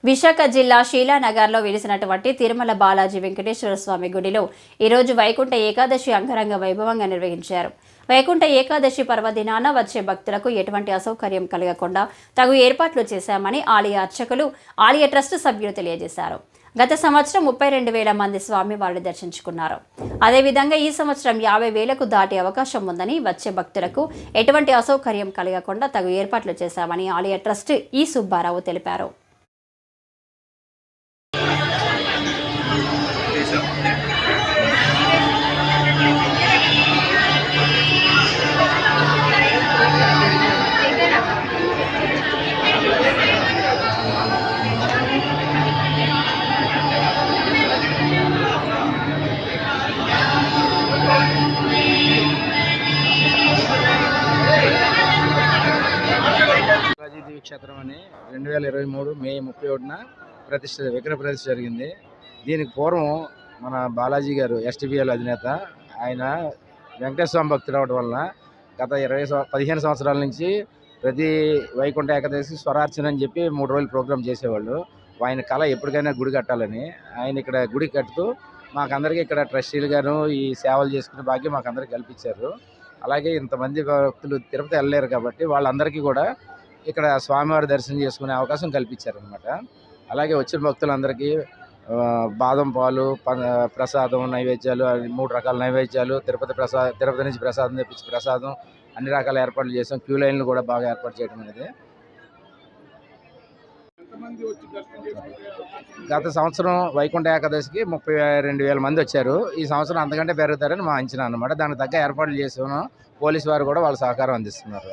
విశాఖ జిల్లా శీలానగర్లో వెలిసినటువంటి తిరుమల బాలాజీ వెంకటేశ్వర స్వామి గుడిలో ఈరోజు వైకుంఠ ఏకాదశి అంగరంగ వైభవంగా నిర్వహించారు. వైకుంఠ ఏకాదశి పర్వదినాన వచ్చే భక్తులకు ఎటువంటి అసౌకర్యం కలగకుండా తగు ఏర్పాట్లు చేశామని ఆలయ అర్చకులు, ఆలయ ట్రస్ట్ సభ్యులు తెలియజేశారు. గత సంవత్సరం 32,000 మంది స్వామివారిని దర్శించుకున్నారు. అదేవిధంగా ఈ సంవత్సరం 50,000కు దాటే అవకాశం ఉందని, వచ్చే భక్తులకు ఎటువంటి అసౌకర్యం కలగకుండా తగు ఏర్పాట్లు చేశామని ఆలయ ట్రస్ట్ ఈ సుబ్బారావు తెలిపారు. క్షేత్రం అని 2023 మే 31న విగ్రహ ప్రతిష్ఠ జరిగింది. దీనికి పూర్వం మన బాలాజీ గారు ఎస్టీబీఎల్ అధినేత, ఆయన వెంకటేశ్వర స్వామి భక్తుడు అవడం వలన గత 15 సంవత్సరాల నుంచి ప్రతి వైకుంఠ ఏకాదశి స్వరార్చన అని చెప్పి 3 రోజులు ప్రోగ్రాం చేసేవాళ్ళు. ఆయన కళ ఎప్పటికైనా గుడి కట్టాలని ఆయన ఇక్కడ గుడి కట్టుతూ మాకందరికీ ఇక్కడ ట్రస్టీలు గారు ఈ సేవలు చేసుకునే భాగ్యం మాకందరికీ కల్పించారు. అలాగే ఇంతమంది భక్తులు తిరుపతి వెళ్ళలేరు కాబట్టి వాళ్ళందరికీ కూడా ఇక్కడ స్వామివారి దర్శనం చేసుకునే అవకాశం కల్పించారనమాట. అలాగే వచ్చిన భక్తులందరికీ బాదం పాలు, ప్రసాదం, నైవేద్యాలు, 3 రకాల నైవేద్యాలు, తిరుపతి నుంచి ప్రసాదం తెప్పించి ప్రసాదం, అన్ని రకాల ఏర్పాట్లు చేసాం. క్యూ లైన్లు కూడా బాగా ఏర్పాటు చేయడం అనేది. గత సంవత్సరం వైకుంఠ ఏకాదశికి 32,000 మంది వచ్చారు. ఈ సంవత్సరం అంతకంటే పెరుగుతారని మా అంచనా అనమాట. దానికి తగ్గ ఏర్పాట్లు చేసాను. పోలీసు వారు కూడా వాళ్ళ సహకారం అందిస్తున్నారు.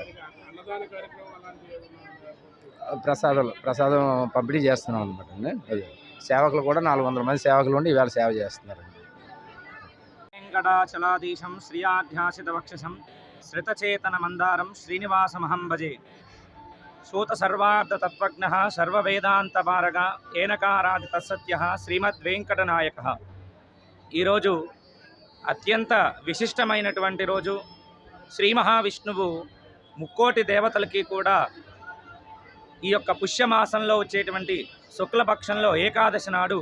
ప్రసాదం పంపిణీ చేస్తున్నాం అనమాట అండి. అది సేవకులు కూడా 400 మంది సేవకులు ఉండి ఇవాళ సేవ చేస్తున్నారండి. వెంకటాచలాధీశం శ్రీయాధ్యాసిత వక్షసం శ్రితచేతన మందారం శ్రీనివాసమహం భజే. సూత సర్వార్థ తత్వజ్ఞ సర్వవేదాంత భారగ ఏనకారాది తత్సత్య శ్రీమద్వేంకటనాయక. ఈరోజు అత్యంత విశిష్టమైనటువంటి రోజు. శ్రీ మహావిష్ణువు ముక్కోటి దేవతలకి కూడా ఈ యొక్క పుష్యమాసంలో వచ్చేటువంటి శుక్లపక్షంలో ఏకాదశి నాడు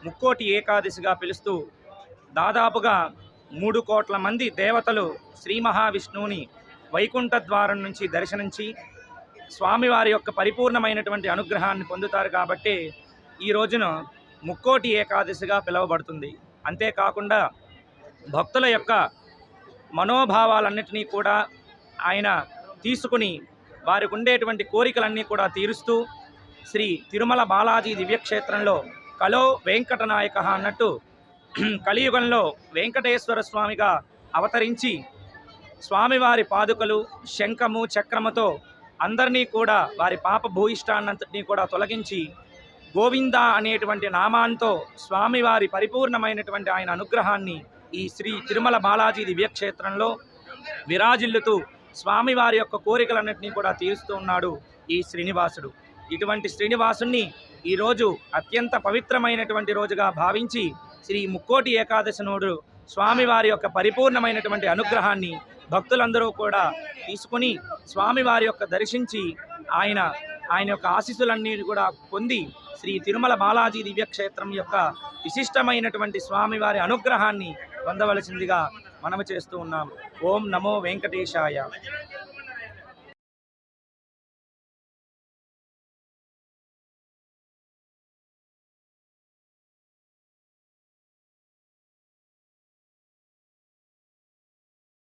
ముక్కోటి ఏకాదశిగా పిలుస్తూ దాదాపుగా 3 కోట్ల మంది దేవతలు శ్రీ మహావిష్ణువుని వైకుంఠ ద్వారం నుంచి దర్శించి స్వామివారి యొక్క పరిపూర్ణమైనటువంటి అనుగ్రహాన్ని పొందుతారు. కాబట్టి ఈ రోజున ముక్కోటి ఏకాదశిగా పిలువబడుతుంది. అంతేకాకుండా భక్తుల యొక్క మనోభావాలన్నిటినీ కూడా ఆయన తీసుకుని వారికి ఉండేటువంటి కోరికలన్నీ కూడా తీరుస్తూ శ్రీ తిరుమల బాలాజీ దివ్యక్షేత్రంలో కలో వెంకటనాయక అన్నట్టు కలియుగంలో వెంకటేశ్వర స్వామిగా అవతరించి స్వామివారి పాదుకలు, శంఖము, చక్రముతో అందరినీ కూడా వారి పాప భూయిష్టాన్నంతటినీ కూడా తొలగించి గోవింద అనేటువంటి నామాంతో స్వామివారి పరిపూర్ణమైనటువంటి ఆయన అనుగ్రహాన్ని ఈ శ్రీ తిరుమల బాలాజీ దివ్యక్షేత్రంలో విరాజిల్లుతూ స్వామివారి యొక్క కోరికలన్నింటినీ కూడా తీరుస్తూ ఉన్నాడు ఈ శ్రీనివాసుడు. ఇటువంటి శ్రీనివాసుని ఈరోజు అత్యంత పవిత్రమైనటువంటి రోజుగా భావించి శ్రీ ముక్కోటి ఏకాదశి నాడు స్వామివారి యొక్క పరిపూర్ణమైనటువంటి అనుగ్రహాన్ని భక్తులందరూ కూడా తీసుకుని స్వామివారి యొక్క దర్శించి ఆయన యొక్క ఆశీస్సులన్నీ కూడా పొంది శ్రీ తిరుమల బాలాజీ దివ్యక్షేత్రం యొక్క విశిష్టమైనటువంటి స్వామివారి అనుగ్రహాన్ని పొందవలసిందిగా మనవి చేస్తూ ఉన్నాం. ఓం నమో వెంకటేశాయ.